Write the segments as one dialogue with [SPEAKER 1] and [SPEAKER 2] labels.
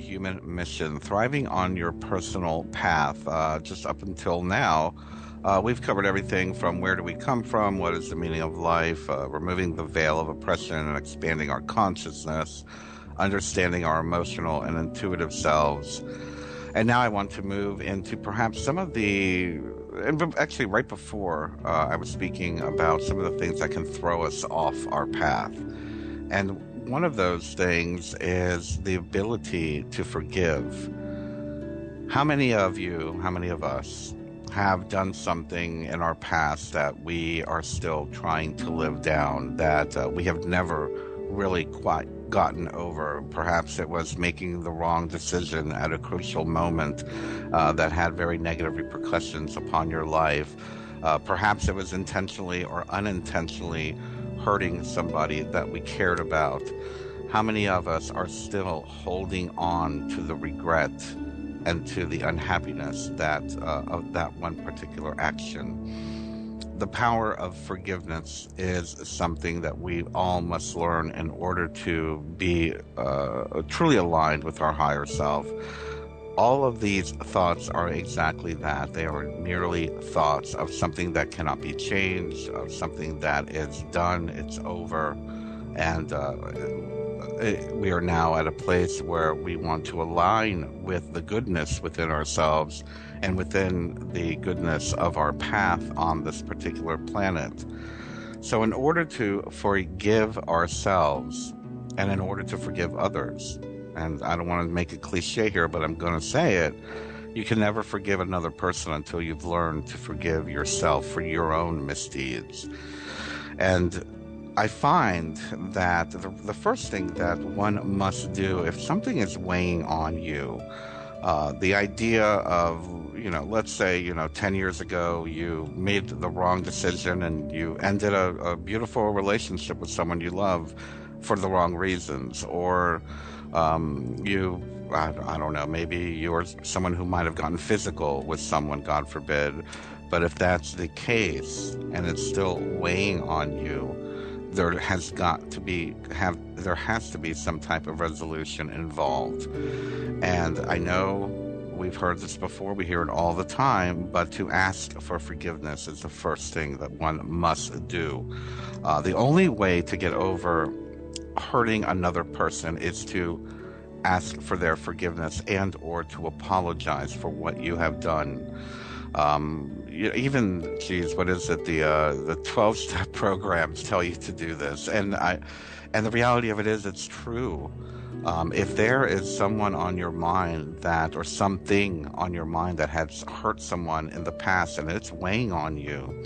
[SPEAKER 1] human mission, thriving on your personal path. Just up until now, we've covered everything from where do we come from, what is the meaning of life, removing the veil of oppression and expanding our consciousness, understanding our emotional and intuitive selves. And now I want to move into perhaps some of the, and actually right before I was speaking about some of the things that can throw us off our path. And one of those things is the ability to forgive. How many of you, how many of us have done something in our past that we are still trying to live down, that we have never really quite gotten over? Perhaps it was making the wrong decision at a crucial moment that had very negative repercussions upon your life. Perhaps it was intentionally or unintentionally hurting somebody that we cared about. How many of us are still holding on to the regret and to the unhappiness that of that one particular action? The power of forgiveness is something that we all must learn in order to be truly aligned with our higher self. All of these thoughts are exactly that. They are merely thoughts of something that cannot be changed, of something that is done, it's over, and we are now at a place where we want to align with the goodness within ourselves and within the goodness of our path on this particular planet. So in order to forgive ourselves and in order to forgive others, and I don't want to make a cliche here, but I'm going to say it, you can never forgive another person until you've learned to forgive yourself for your own misdeeds. And I find that the first thing that one must do if something is weighing on you, the idea of, let's say, 10 years ago you made the wrong decision and you ended a beautiful relationship with someone you love for the wrong reasons, or I don't know, maybe you're someone who might have gotten physical with someone, God forbid. But if that's the case and it's still weighing on you, there has to be some type of resolution involved. And I know we've heard this before, we hear it all the time, but to ask for forgiveness is the first thing that one must do. The only way to get over hurting another person is to ask for their forgiveness and or to apologize for what you have done. Even, what is it? The 12-step programs tell you to do this, and the reality of it is, it's true. If there is someone on your mind or something on your mind that has hurt someone in the past and it's weighing on you,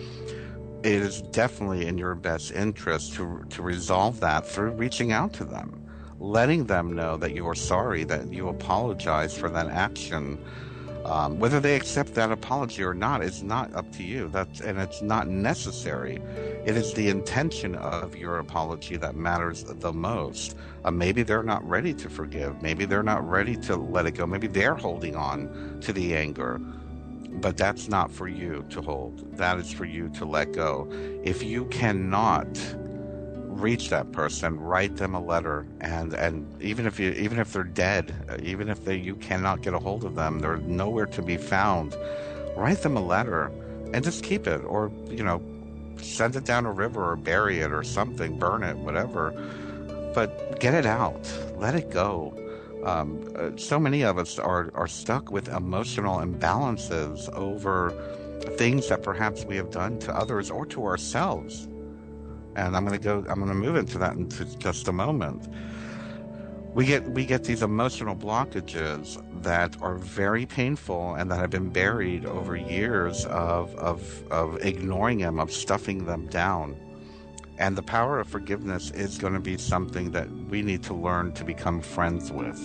[SPEAKER 1] it is definitely in your best interest to resolve that through reaching out to them, letting them know that you are sorry, that you apologize for that action. Whether they accept that apology or not is not up to you. And it's not necessary. It is the intention of your apology that matters the most. Maybe they're not ready to forgive. Maybe they're not ready to let it go. Maybe they're holding on to the anger. But that's not for you to hold. That is for you to let go. If you cannot reach that person, write them a letter, and even if they're dead, even if you cannot get a hold of them, they're nowhere to be found, write them a letter and just keep it, or send it down a river or bury it or something, burn it, whatever, but get it out, let it go. So many of us are stuck with emotional imbalances over things that perhaps we have done to others or to ourselves. And I'm going to move into that in just a moment. We get these emotional blockages that are very painful and that have been buried over years of ignoring them, of stuffing them down. And the power of forgiveness is going to be something that we need to learn to become friends with.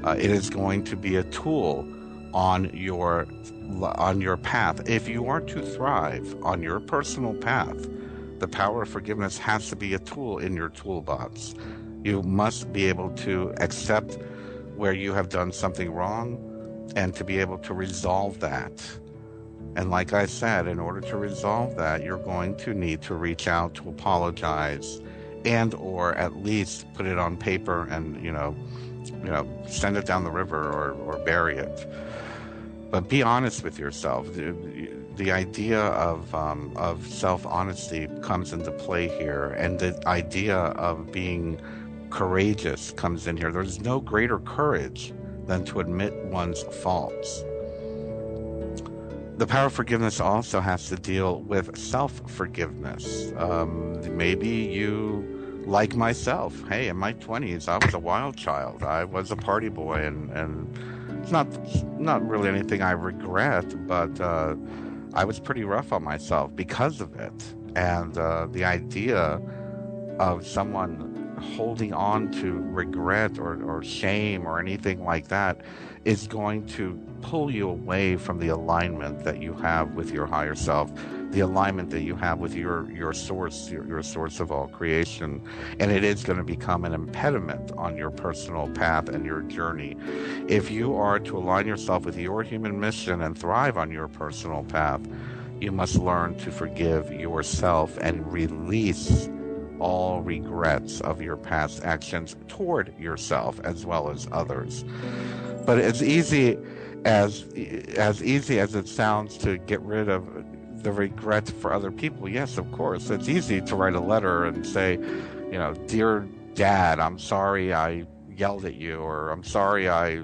[SPEAKER 1] It is going to be a tool on your path. If you are to thrive on your personal path, the power of forgiveness has to be a tool in your toolbox. You must be able to accept where you have done something wrong and to be able to resolve that. And like I said, in order to resolve that, you're going to need to reach out to apologize and or at least put it on paper and, send it down the river or bury it. But be honest with yourself. The idea of self-honesty comes into play here, and the idea of being courageous comes in here. There's no greater courage than to admit one's faults. The power of forgiveness also has to deal with self-forgiveness. Maybe you, like myself, hey, in my 20s, I was a wild child. I was a party boy, and it's not really anything I regret, but I was pretty rough on myself because of it. And the idea of someone holding on to regret or shame or anything like that is going to pull you away from the alignment that you have with your higher self, the alignment that you have with your source, your source of all creation. And it is going to become an impediment on your personal path and your journey. If you are to align yourself with your human mission and thrive on your personal path, you must learn to forgive yourself and release all regrets of your past actions toward yourself as well as others. But as easy as it sounds to get rid of the regret for other people, yes, of course, it's easy to write a letter and say, dear Dad, I'm sorry I yelled at you, or I'm sorry I,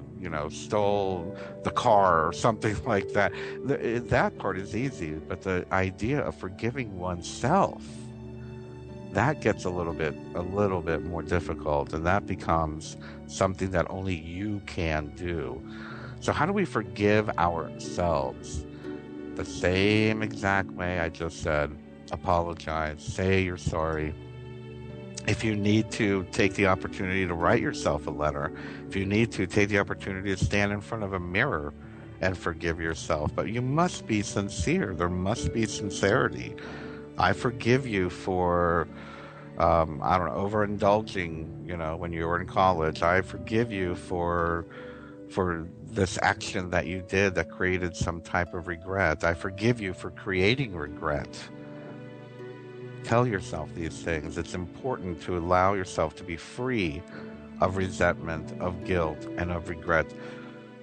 [SPEAKER 1] stole the car or something like that. That part is easy, but the idea of forgiving oneself, that gets a little bit more difficult, and that becomes something that only you can do. So how do we forgive ourselves? The same exact way I just said. Apologize, say you're sorry. If you need to, take the opportunity to write yourself a letter. If you need to, take the opportunity to stand in front of a mirror and forgive yourself. But you must be sincere. There must be sincerity. I forgive you for, I don't know, overindulging, when you were in college. I forgive you for this action that you did that created some type of regret. I forgive you for creating regret. Tell yourself these things. It's important to allow yourself to be free of resentment, of guilt, and of regret.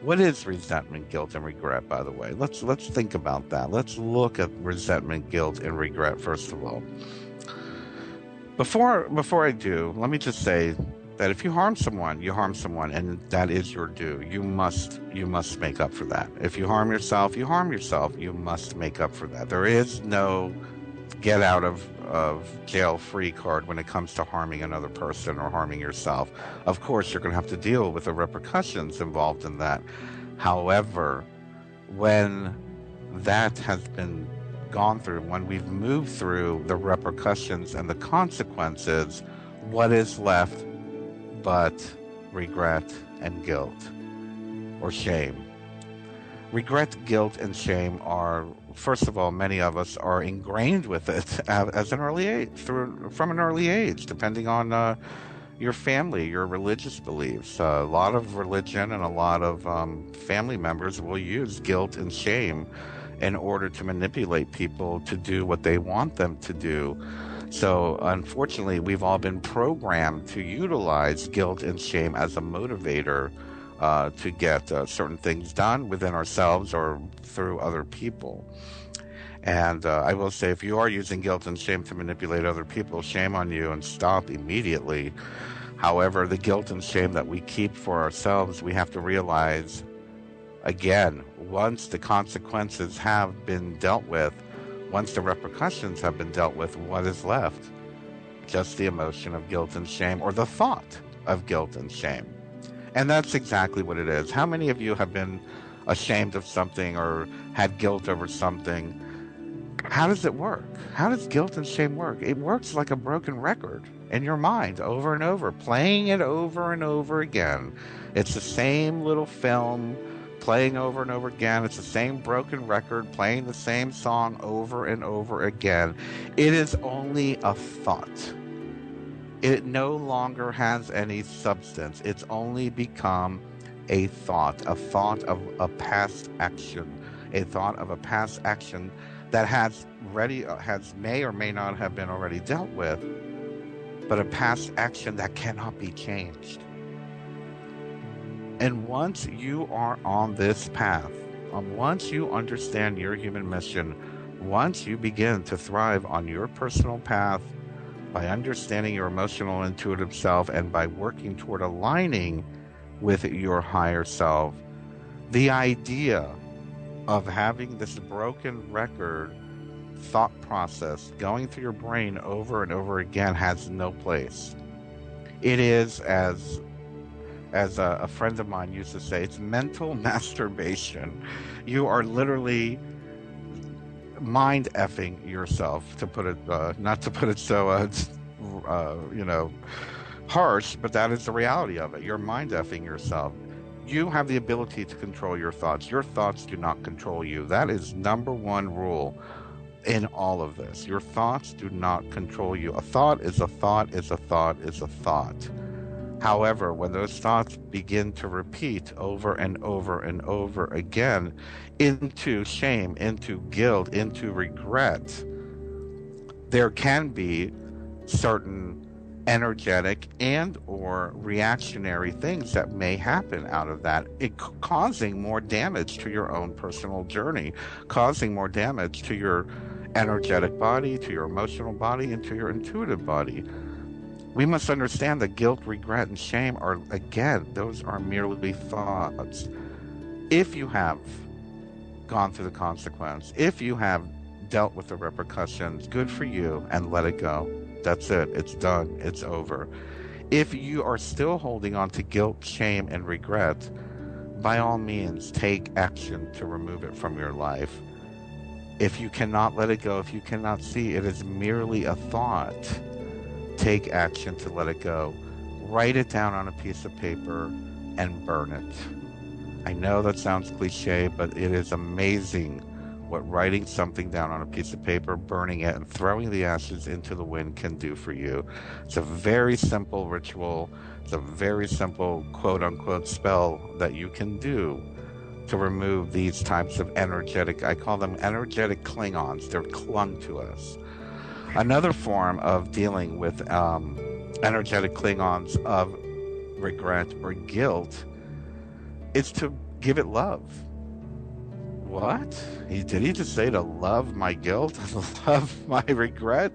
[SPEAKER 1] What is resentment, guilt, and regret, by the way? Let's think about that. Let's look at resentment, guilt, and regret, first of all. Before I do, let me just say that if you harm someone, you harm someone, and that is your due. You must make up for that. If you harm yourself, you harm yourself. You must make up for that. There is no get out of jail free card when it comes to harming another person or harming yourself. Of course, you're going to have to deal with the repercussions involved in that. However, when that has been gone through, when we've moved through the repercussions and the consequences, what is left but regret and guilt or shame? Regret, guilt, and shame are, first of all, many of us are ingrained with it as an early age, from an early age, depending on your family, your religious beliefs. A lot of religion and a lot of family members will use guilt and shame in order to manipulate people to do what they want them to do. So unfortunately, we've all been programmed to utilize guilt and shame as a motivator to get certain things done within ourselves or through other people. And I will say, if you are using guilt and shame to manipulate other people, shame on you, and stop immediately. However, the guilt and shame that we keep for ourselves, we have to realize, again, once the consequences have been dealt with, once the repercussions have been dealt with, what is left? Just the emotion of guilt and shame, or the thought of guilt and shame. And that's exactly what it is. How many of you have been ashamed of something or had guilt over something? How does it work? How does guilt and shame work? It works like a broken record in your mind, over and over, playing it over and over again. It's the same little film playing over and over again. It's the same broken record playing the same song over and over again. It is only a thought. It no longer has any substance. It's only become a thought of a past action, that may or may not have been already dealt with, but a past action that cannot be changed. And once you are on this path, once you understand your human mission, once you begin to thrive on your personal path by understanding your emotional intuitive self and by working toward aligning with your higher self, the idea of having this broken record thought process going through your brain over and over again has no place. It is, as a friend of mine used to say, it's mental masturbation. You are literally mind effing yourself, to put it, not to put it so, you know, harsh, but that is the reality of it. You're mind effing yourself. You have the ability to control your thoughts. Your thoughts do not control you. That is number one rule in all of this. Your thoughts do not control you. A thought is a thought is a thought is a thought. However, when those thoughts begin to repeat over and over and over again into shame, into guilt, into regret, there can be certain energetic and or reactionary things that may happen out of that, causing more damage to your own personal journey, causing more damage to your energetic body, to your emotional body, and to your intuitive body. We must understand that guilt, regret, and shame are, again, those are merely thoughts. If you have gone through the consequence, if you have dealt with the repercussions, good for you, and let it go. That's it. It's done. It's over. If you are still holding on to guilt, shame, and regret, by all means, take action to remove it from your life. If you cannot let it go, if you cannot see it is merely a thought, take action to let it go. Write it down on a piece of paper and burn it. I know that sounds cliche, but it is amazing what writing something down on a piece of paper, burning it, and throwing the ashes into the wind can do for you. It's a very simple ritual. It's a very simple quote-unquote spell that you can do to remove these types of energetic, I call them energetic Klingons. They're clung to us. Another form of dealing with energetic Klingons of regret or guilt is to give it love. What? Did he just say to love my guilt, love my regret?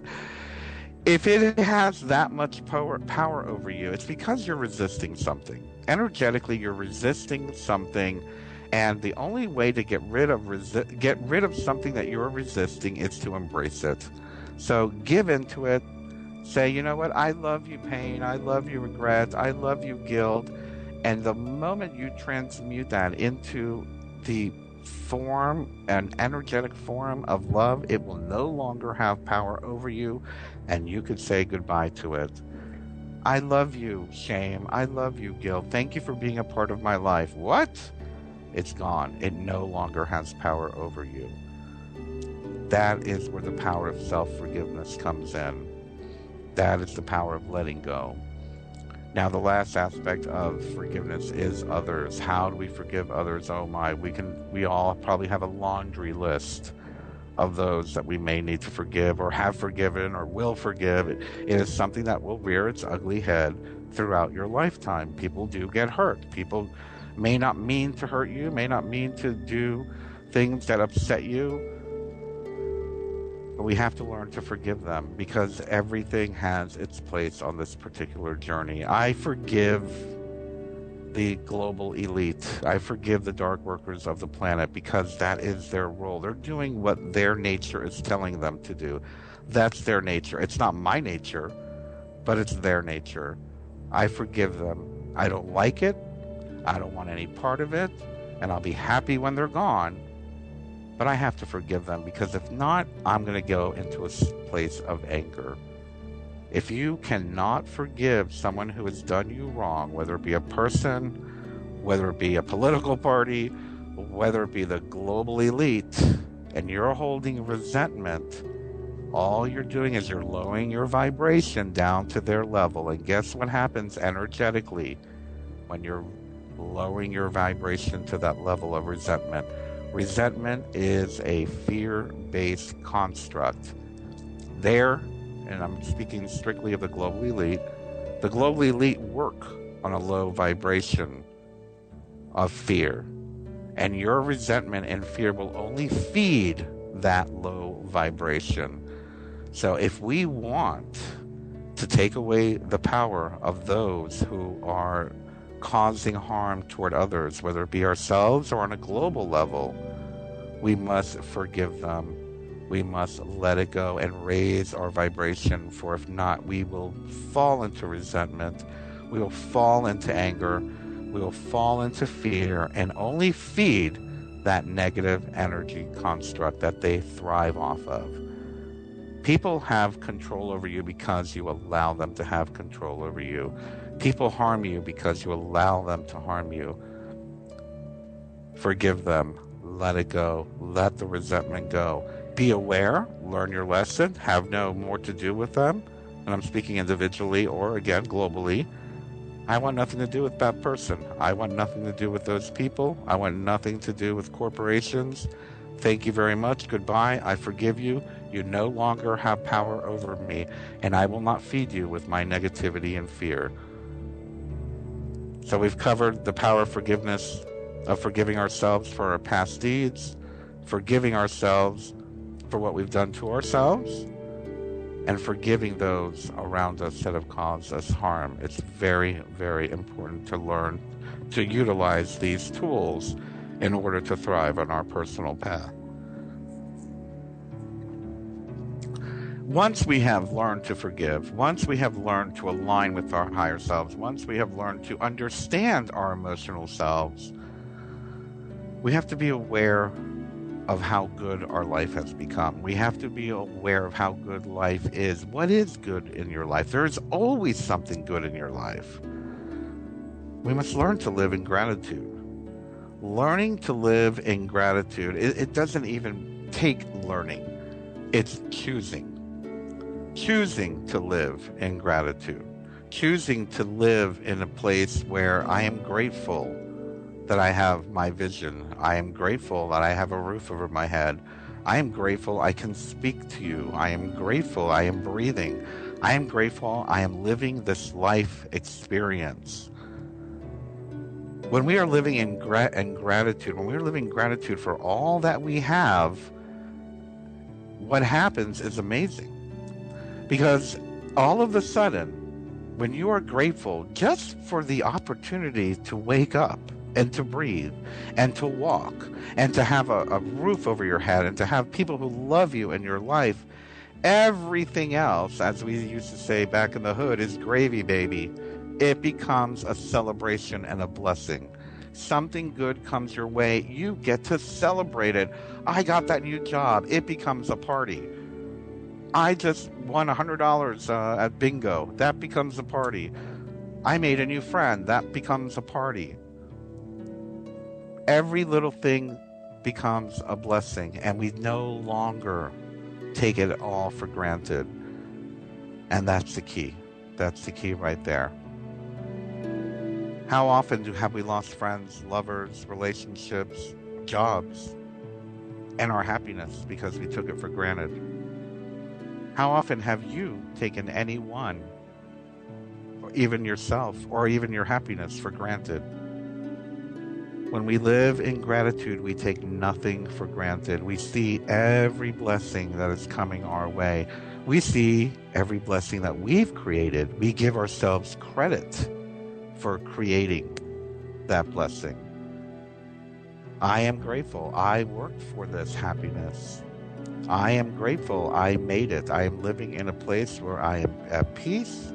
[SPEAKER 1] If it has that much power over you, it's because you're resisting something. Energetically, you're resisting something, and the only way to get rid of something that you're resisting is to embrace it. So give into it. Say, you know what? I love you, pain. I love you, regret. I love you, guilt. And the moment you transmute that into the form, an energetic form of love, it will no longer have power over you, and you could say goodbye to it. I love you, shame. I love you, guilt. Thank you for being a part of my life. What? It's gone. It no longer has power over you. That is where the power of self-forgiveness comes in. That is the power of letting go. Now, the last aspect of forgiveness is others. How do we forgive others? Oh my, we all probably have a laundry list of those that we may need to forgive or have forgiven or will forgive. It is something that will rear its ugly head throughout your lifetime. People do get hurt. People may not mean to hurt you, may not mean to do things that upset you, but we have to learn to forgive them because everything has its place on this particular journey. I forgive the global elite. I forgive the dark workers of the planet because that is their role. They're doing what their nature is telling them to do. That's their nature. It's not my nature, but it's their nature. I forgive them. I don't like it. I don't want any part of it. And I'll be happy when they're gone. But I have to forgive them because if not, I'm going to go into a place of anger. If you cannot forgive someone who has done you wrong, whether it be a person, whether it be a political party, whether it be the global elite, and you're holding resentment, all you're doing is you're lowering your vibration down to their level. And guess what happens energetically when you're lowering your vibration to that level of resentment? Resentment is a fear-based construct. There, and I'm speaking strictly of the global elite work on a low vibration. of fear. And your resentment and fear will only feed that low vibration. So if we want to take away the power of those who are causing harm toward others, whether it be ourselves or on a global level, we must forgive them. We must let it go and raise our vibration, for if not, we will fall into resentment, we will fall into anger, we will fall into fear, and only feed that negative energy construct that they thrive off of. People have control over you because you allow them to have control over you. People harm you because you allow them to harm you. Forgive them. Let it go. Let the resentment go. Be aware. Learn your lesson. Have no more to do with them. And I'm speaking individually or, again, globally. I want nothing to do with that person. I want nothing to do with those people. I want nothing to do with corporations. Thank you very much. Goodbye. I forgive you. You no longer have power over me, and I will not feed you with my negativity and fear. So we've covered the power of forgiveness, of forgiving ourselves for our past deeds, forgiving ourselves for what we've done to ourselves, and forgiving those around us that have caused us harm. It's very, very important to learn to utilize these tools in order to thrive on our personal path. Once we have learned to forgive, once we have learned to align with our higher selves, once we have learned to understand our emotional selves, we have to be aware of how good our life has become. We have to be aware of how good life is. What is good in your life? There is always something good in your life. We must learn to live in gratitude. Learning to live in gratitude, it doesn't even take learning. It's choosing. Choosing to live in gratitude. Choosing to live in a place where I am grateful that I have my vision. I am grateful that I have a roof over my head. I am grateful I can speak to you. I am grateful I am breathing. I am grateful I am living this life experience. When we are living in gratitude, when we are living gratitude for all that we have, what happens is amazing. Because all of a sudden, when you are grateful just for the opportunity to wake up and to breathe and to walk and to have a roof over your head and to have people who love you in your life, everything else, as we used to say back in the hood, is gravy, baby. It becomes a celebration and a blessing. Something good comes your way, you get to celebrate it. I got that new job. It becomes a party. I just won $100 at bingo. That becomes a party. I made a new friend. That becomes a party. Every little thing becomes a blessing, and we no longer take it all for granted. And that's the key. That's the key right there. How often have we lost friends, lovers, relationships, jobs, and our happiness because we took it for granted? How often have you taken anyone, or even yourself, or even your happiness for granted? When we live in gratitude, we take nothing for granted. We see every blessing that is coming our way. We see every blessing that we've created. We give ourselves credit for creating that blessing. I am grateful I worked for this happiness. I am grateful I made it. I am living in a place where I am at peace.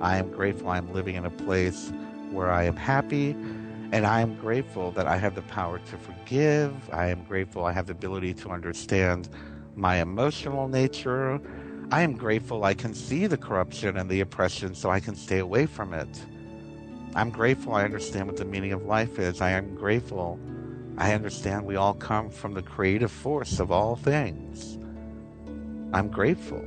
[SPEAKER 1] I am grateful I am living in a place where I am happy. And I am grateful that I have the power to forgive. I am grateful I have the ability to understand my emotional nature. I am grateful I can see the corruption and the oppression so I can stay away from it. I'm grateful I understand what the meaning of life is. I am grateful I understand we all come from the creative force of all things. I'm grateful.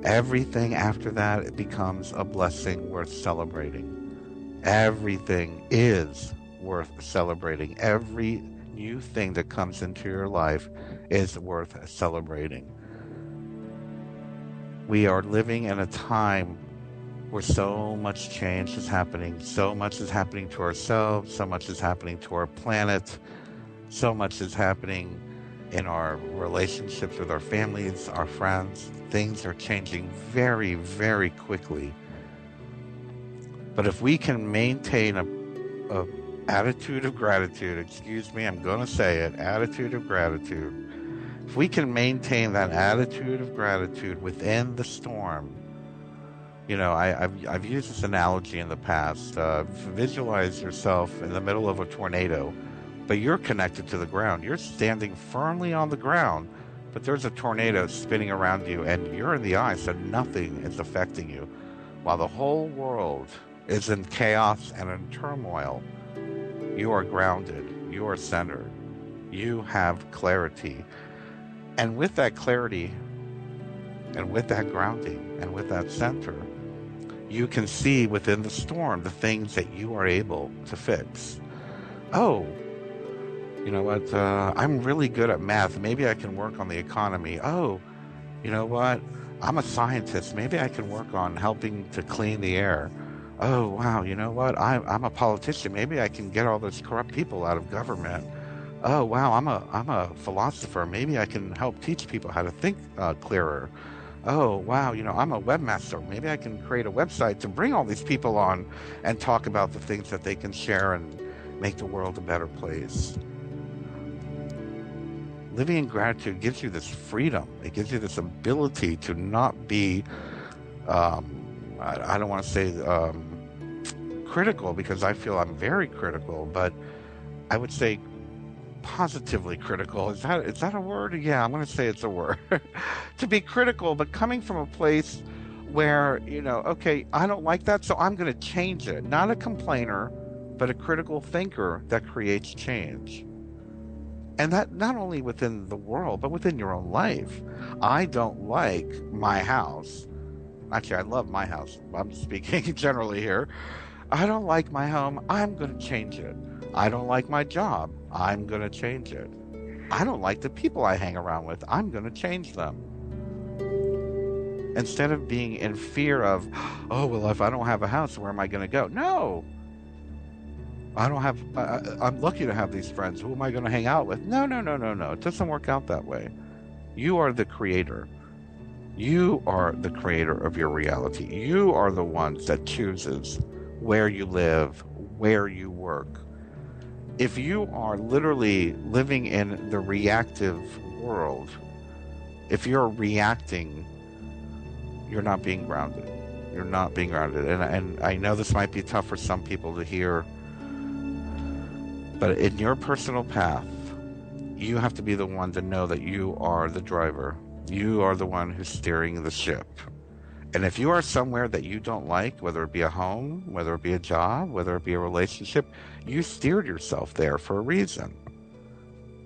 [SPEAKER 1] Everything after that, it becomes a blessing worth celebrating. Everything is worth celebrating. Every new thing that comes into your life is worth celebrating. We are living in a time where so much change is happening. So much is happening to ourselves, so much is happening to our planet, so much is happening in our relationships with our families, our friends. Things are changing very, very quickly. But if we can maintain a attitude of gratitude, excuse me, I'm going to say it, attitude of gratitude. If we can maintain that attitude of gratitude within the storm, I've used this analogy in the past. Visualize yourself in the middle of a tornado, but you're connected to the ground. You're standing firmly on the ground, but there's a tornado spinning around you, and you're in the eye, so nothing is affecting you. While the whole world is in chaos and in turmoil, you are grounded, you are centered, you have clarity. And with that clarity, and with that grounding, and with that center, you can see within the storm the things that you are able to fix. Oh, you know what? I'm really good at math. Maybe I can work on the economy. Oh, you know what? I'm a scientist. Maybe I can work on helping to clean the air. Oh, wow. You know what? I'm a politician. Maybe I can get all those corrupt people out of government. Oh, wow. I'm a philosopher. Maybe I can help teach people how to think clearer. Oh, wow. I'm a webmaster. Maybe I can create a website to bring all these people on and talk about the things that they can share and make the world a better place. Living in gratitude gives you this freedom. It gives you this ability to not be, I don't want to say critical, because I feel I'm very critical, but I would say positively critical. Is that a word? Yeah, I'm going to say it's a word. To be critical, but coming from a place where, okay, I don't like that, so I'm going to change it. Not a complainer, but a critical thinker that creates change. And that not only within the world, but within your own life. I don't like my house. Actually, I love my house. I'm speaking generally here. I don't like my home. I'm going to change it. I don't like my job. I'm going to change it. I don't like the people I hang around with. I'm going to change them. Instead of being in fear of, oh, well, if I don't have a house, where am I going to go? No, I don't have, I'm lucky to have these friends. Who am I going to hang out with? No, no, no, no, no. It doesn't work out that way. You are the creator. You are the creator of your reality. You are the ones that chooses where you live, where you work. If you are literally living in the reactive world, if you're reacting, you're not being grounded. You're not being grounded. And I know this might be tough for some people to hear, but in your personal path, you have to be the one to know that you are the driver. You are the one who's steering the ship. And if you are somewhere that you don't like, whether it be a home, whether it be a job, whether it be a relationship, you steered yourself there for a reason.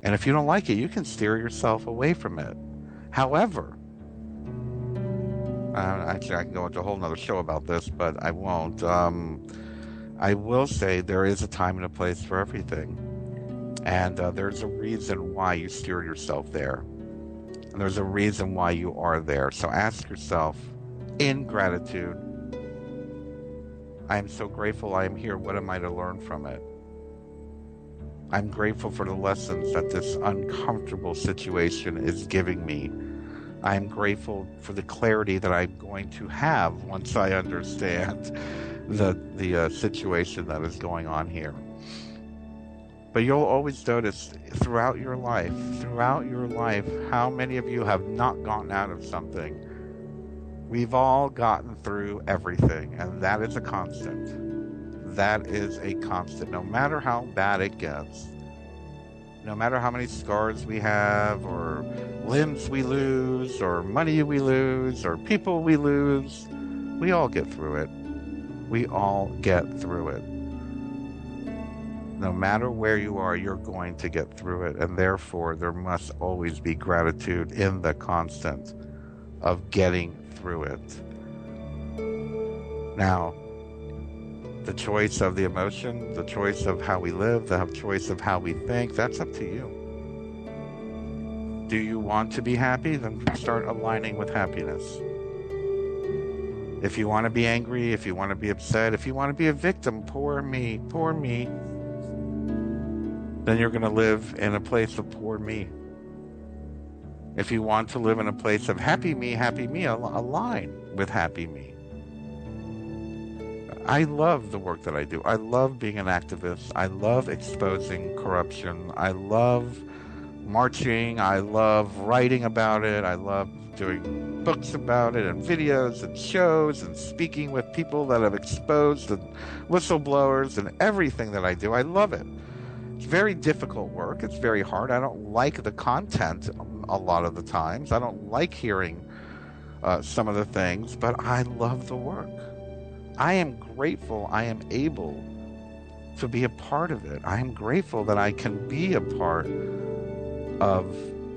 [SPEAKER 1] And if you don't like it, you can steer yourself away from it. However, actually, I can go into a whole nother show about this, but I won't. I will say there is a time and a place for everything. And there's a reason why you steer yourself there. And there's a reason why you are there. So ask yourself, in gratitude, I am so grateful I am here. What am I to learn from it? I'm grateful for the lessons that this uncomfortable situation is giving me. I'm grateful for the clarity that I'm going to have once I understand the situation that is going on here. But you'll always notice throughout your life, how many of you have not gotten out of something. We've all gotten through everything, and that is a constant. That is a constant. No matter how bad it gets, no matter how many scars we have, or limbs we lose, or money we lose, or people we lose, we all get through it. We all get through it. No matter where you are, you're going to get through it. And therefore, there must always be gratitude in the constant of getting through it. Now, the choice of the emotion, the choice of how we live, the choice of how we think, that's up to you. Do you want to be happy? Then start aligning with happiness. If you want to be angry, if you want to be upset, if you want to be a victim, poor me, then you're going to live in a place of poor me. If you want to live in a place of happy me, align with happy me. I love the work that I do. I love being an activist. I love exposing corruption. I love marching. I love writing about it. I love doing books about it and videos and shows and speaking with people that have exposed and whistleblowers and everything that I do. I love it. It's very difficult work. It's very hard. I don't like the content a lot of the times. I don't like hearing some of the things, but I love the work. I am grateful I am able to be a part of it. I am grateful that I can be a part of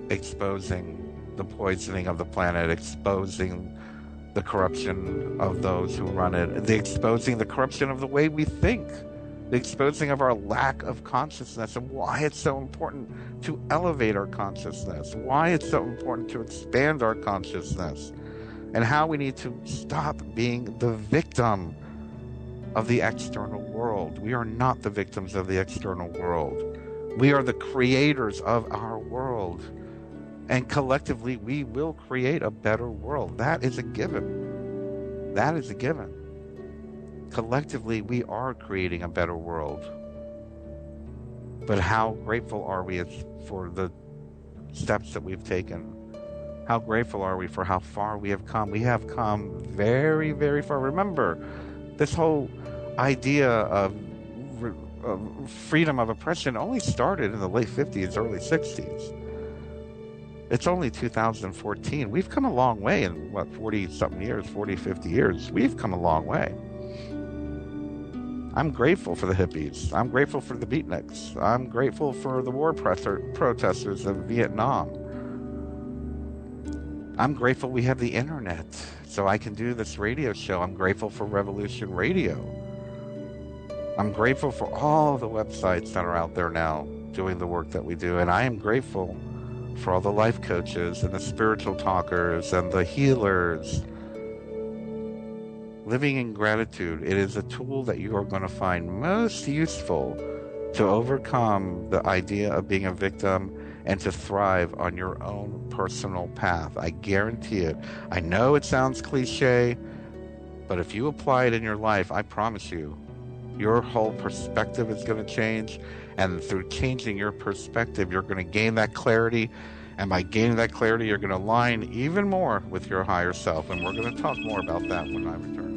[SPEAKER 1] exposing the poisoning of the planet, exposing the corruption of those who run it, exposing the corruption of the way we think, the exposing of our lack of consciousness, and why it's so important to elevate our consciousness, why it's so important to expand our consciousness, and how we need to stop being the victim of the external world. We are not the victims of the external world. We are the creators of our world. And collectively, we will create a better world. That is a given. That is a given. Collectively, we are creating a better world. But how grateful are we for the steps that we've taken? How grateful are we for how far we have come? We have come very, very far. Remember, this whole idea of freedom of oppression only started in the late 50s, early 60s. It's only 2014. We've come a long way in, 40-something years, 40, 50 years. We've come a long way. I'm grateful for the hippies. I'm grateful for the beatniks. I'm grateful for the war protesters of Vietnam. I'm grateful we have the internet, so I can do this radio show. I'm grateful for Revolution Radio. I'm grateful for all the websites that are out there now doing the work that we do. And I am grateful for all the life coaches and the spiritual talkers and the healers. Living in gratitude, it is a tool that you are going to find most useful to overcome the idea of being a victim and to thrive on your own personal path. I guarantee it. I know it sounds cliche, but if you apply it in your life, I promise you, your whole perspective is going to change. And through changing your perspective, you're going to gain that clarity. And by gaining that clarity, you're going to align even more with your higher self. And we're going to talk more about that when I return.